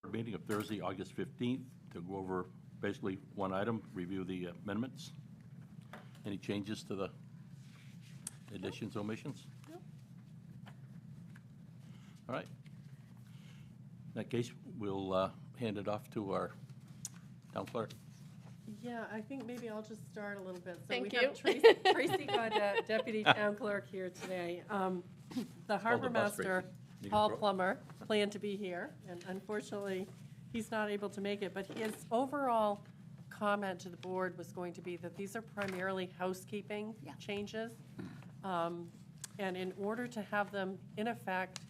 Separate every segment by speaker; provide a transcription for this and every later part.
Speaker 1: meeting of Thursday, August 15th, to go over basically one item, review the amendments. Any changes to the additions, omissions?
Speaker 2: Nope.
Speaker 1: All right. In that case, we'll hand it off to our town clerk.
Speaker 2: Yeah, I think maybe I'll just start a little bit.
Speaker 3: Thank
Speaker 2: So we have Tracy Gaudette, Deputy Town Clerk, here today. The Harbor
Speaker 1: bus, Tracy.
Speaker 2: Master,
Speaker 1: You can
Speaker 2: Paul
Speaker 1: throw-
Speaker 2: Plummer, planned to be here, and unfortunately, he's not able to make it. But his overall comment to the board was going to be that these are primarily housekeeping changes. And in order to have them in effect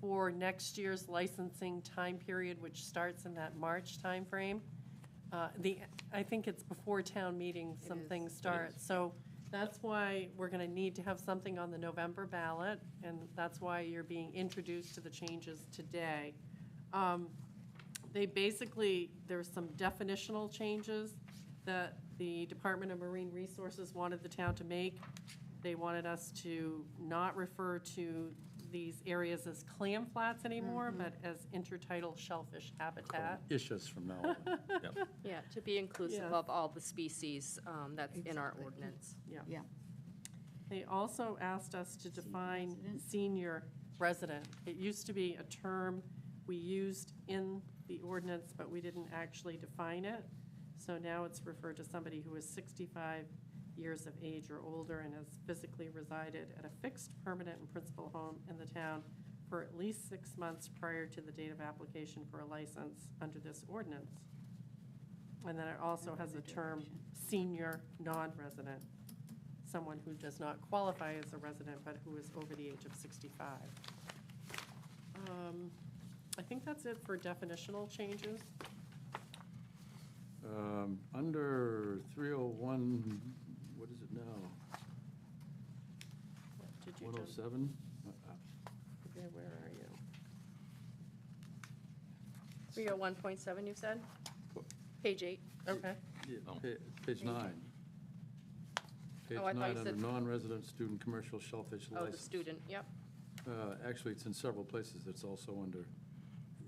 Speaker 2: for next year's licensing time period, which starts in that March timeframe, I think it's before town meeting, some things start. So that's why we're gonna need to have something on the November ballot, and that's why you're being introduced to the changes today. They basically, there's some definitional changes that the Department of Marine Resources wanted the town to make. They wanted us to not refer to these areas as clam flats anymore, but as intertidal shellfish habitat.
Speaker 4: Issues from now on.
Speaker 1: Yep.
Speaker 3: Yeah, to be inclusive
Speaker 2: Yeah.
Speaker 3: of all the species that's in our
Speaker 5: Exactly.
Speaker 3: ordinance.
Speaker 5: Yeah.
Speaker 2: They also asked us to define
Speaker 5: resident.
Speaker 2: senior resident. It used to be a term we used in the ordinance, but we didn't actually define it. So now it's referred to somebody who is 65 years of age or older and has physically resided at a fixed, permanent, and principal home in the town for at least 6 months prior to the date of application for a license under this ordinance. And then it also has a term, senior non-resident, someone who does not qualify as a resident, but who is over the age of 65. I think that's it for definitional changes.
Speaker 4: Under 301, what is it now?
Speaker 2: Did you jump?
Speaker 4: 107?
Speaker 2: Okay, where are you?
Speaker 3: 301.7, you said? Page 8.
Speaker 2: Okay.
Speaker 4: Yeah,
Speaker 1: Oh.
Speaker 4: Page 9. Page
Speaker 3: Oh, I thought
Speaker 4: 9
Speaker 3: you
Speaker 4: under
Speaker 3: said-
Speaker 4: non-resident student commercial shellfish
Speaker 3: Oh, the
Speaker 4: license.
Speaker 3: student, yep.
Speaker 4: Actually, it's in several places. It's also under,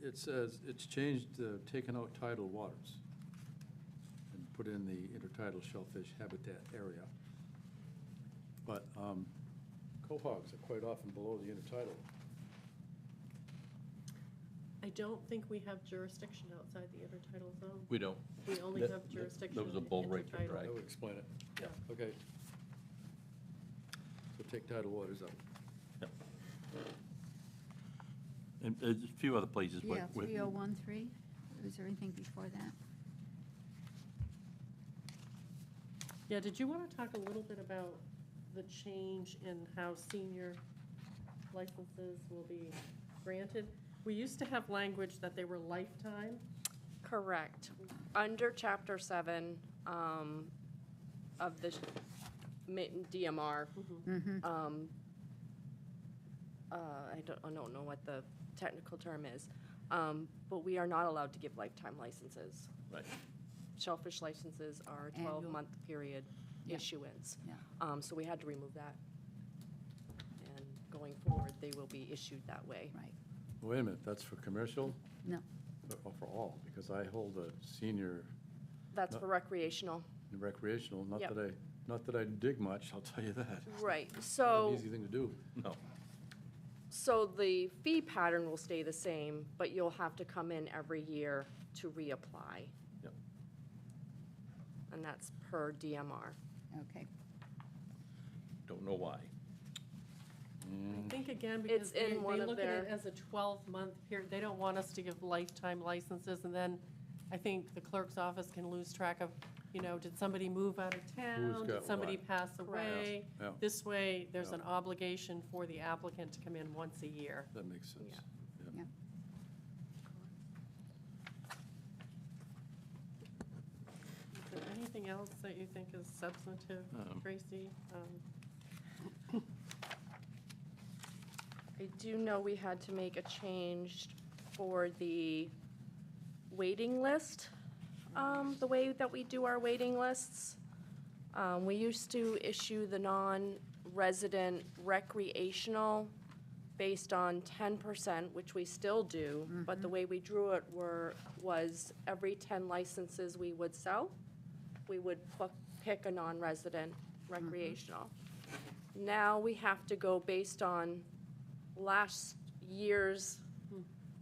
Speaker 4: it says, it's changed, taken out tidal waters and put in the intertidal shellfish habitat area. But quahogs are quite often below the intertidal.
Speaker 2: I don't think we have jurisdiction outside the intertidal zone.
Speaker 1: We don't.
Speaker 2: We only
Speaker 1: That-
Speaker 2: have jurisdiction
Speaker 1: that was a
Speaker 2: in
Speaker 1: bull rake to
Speaker 2: intertidal.
Speaker 1: drag.
Speaker 4: That would explain it.
Speaker 2: Yeah.
Speaker 4: Okay. So take tidal waters out.
Speaker 1: Yep. And there's a few other places. but
Speaker 5: Yeah,
Speaker 1: we-
Speaker 5: 3013. Was there anything before that?
Speaker 2: Yeah, did you want to talk a little bit about the change in how senior licenses will be granted? We used to have language that they were lifetime.
Speaker 3: Correct. Under Chapter 7 of the DMR, I don't know what the technical term is, but we are not allowed to give lifetime licenses.
Speaker 1: Right.
Speaker 3: Shellfish licenses are
Speaker 5: Annual.
Speaker 3: 12-month period
Speaker 5: Yeah.
Speaker 3: issuance.
Speaker 5: Yeah.
Speaker 3: So we had to remove that. And going forward, they will be issued that way.
Speaker 5: Right.
Speaker 4: Wait a minute, that's for commercial
Speaker 5: No.
Speaker 4: or for all? Because I hold a senior
Speaker 3: That's
Speaker 4: No.
Speaker 3: for recreational.
Speaker 4: recreational,
Speaker 3: Yep.
Speaker 4: not that I dig much, I'll tell you that.
Speaker 3: Right,
Speaker 4: Not
Speaker 3: so.
Speaker 4: an easy thing to do.
Speaker 1: No.
Speaker 3: So the fee pattern will stay the same, but you'll have to come in every year to reapply,
Speaker 1: Yep.
Speaker 3: and that's per DMR.
Speaker 5: Okay.
Speaker 1: Don't know why.
Speaker 2: I think again, because
Speaker 3: It's in
Speaker 2: they
Speaker 3: one of
Speaker 2: look at it
Speaker 3: their-
Speaker 2: as a 12-month period. They don't want us to give lifetime licenses, and then I think the clerk's office can lose track of, did somebody move out of town?
Speaker 4: got
Speaker 2: Did somebody
Speaker 4: what?
Speaker 2: pass away?
Speaker 4: Yeah.
Speaker 2: This way, there's
Speaker 4: Yeah.
Speaker 2: an obligation for the applicant to come in once a year.
Speaker 4: That makes sense.
Speaker 3: Yeah.
Speaker 5: Yeah.
Speaker 2: Is there anything else that you think is substantive, Tracy?
Speaker 3: I do know we had to make a change for the waiting list, the way that we do our waiting lists. We used to issue the non-resident recreational based on 10%, which we still do, but the way we drew it was every 10 licenses we would sell, we would pick a non-resident recreational. Now we have to go based on last year's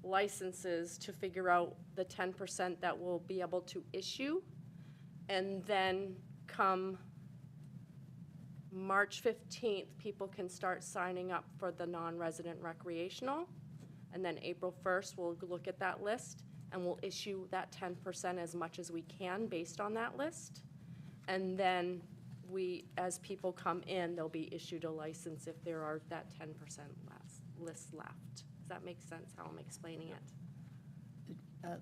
Speaker 3: licenses to figure out the 10% that we'll be able to issue. And then come March 15th, people can start signing up for the non-resident recreational. And then April 1st, we'll look at that list and we'll issue that 10% as much as we can based on that list. And then as people come in, they'll be issued a license if there are that 10% list left. Does that make sense how I'm explaining it?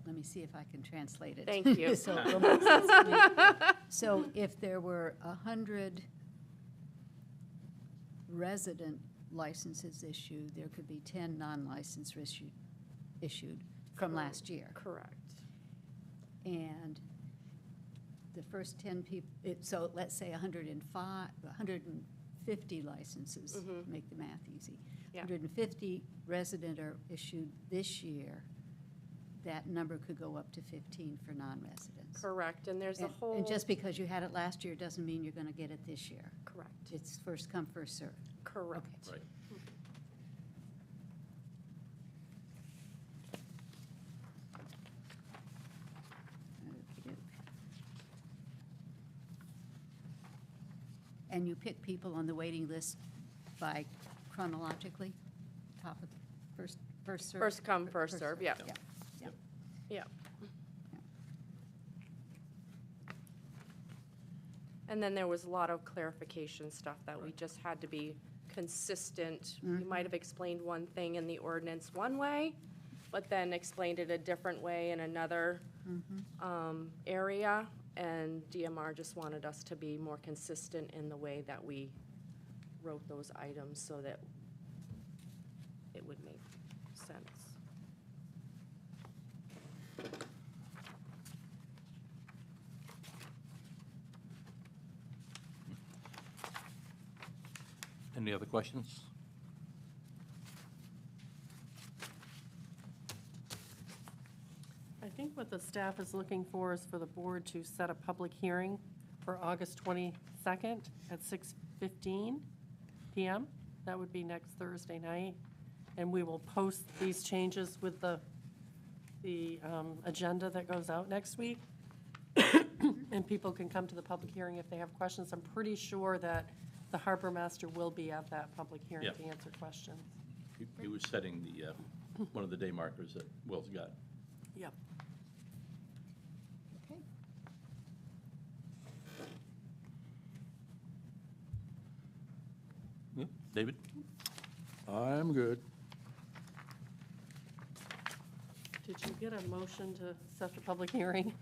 Speaker 5: Let me see if I can translate it.
Speaker 3: Thank you.
Speaker 5: So it'll make sense to me. So if there were 100 resident licenses issued, there could be 10 non-licensed issued from last year.
Speaker 3: Correct.
Speaker 5: And the first 10 people, so let's say 150 licenses, make the math easy.
Speaker 3: Yeah.
Speaker 5: 150 resident are issued this year. That number could go up to 15 for non-residents.
Speaker 3: Correct, and there's a
Speaker 5: And-
Speaker 3: whole.
Speaker 5: And just because you had it last year doesn't mean you're going to get it this year.
Speaker 3: Correct,
Speaker 5: It's first come, first served.
Speaker 3: correct.
Speaker 1: Right.
Speaker 5: Okey-doke. And you pick people on the waiting list by chronologically, top of first served?
Speaker 3: First come, first serve, yeah.
Speaker 5: Yeah, yeah.
Speaker 3: Yeah.
Speaker 5: Yeah.
Speaker 3: And then there was a lot of clarification stuff that we just had to be consistent. We might have explained one thing in the ordinance one way, but then explained it a different way in another area. And DMR just wanted us to be more consistent in the way that we wrote those items so that it would make sense.
Speaker 1: Any other questions?
Speaker 2: I think what the staff is looking for is for the board to set a public hearing for August 22nd at 6:15 PM. That would be next Thursday night. And we will post these changes with the agenda that goes out next week. And people can come to the public hearing if they have questions. I'm pretty sure that the harbor master will be at that public hearing
Speaker 1: Yeah.
Speaker 2: to answer questions.
Speaker 1: He was setting the, one of the day markers that Will's got.
Speaker 2: Yep.
Speaker 5: Okay.
Speaker 1: Yeah. David?
Speaker 4: I'm good.
Speaker 2: Did you get a motion to set the public hearing?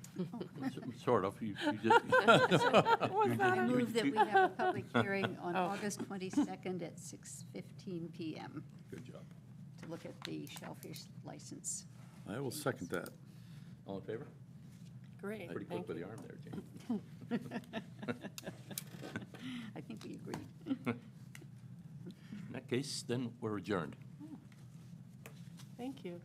Speaker 1: Sort of. You just.
Speaker 5: I move that we have a public hearing on August 22nd at 6:15 PM
Speaker 1: Good job.
Speaker 5: to look at the shellfish license.
Speaker 4: I will second that.
Speaker 1: All in favor?
Speaker 2: Great,
Speaker 1: Pretty
Speaker 2: thank
Speaker 1: quick with
Speaker 2: you.
Speaker 1: the arm there, Jane.
Speaker 5: I think we agreed.
Speaker 1: In that case, then we're adjourned.
Speaker 2: Thank you.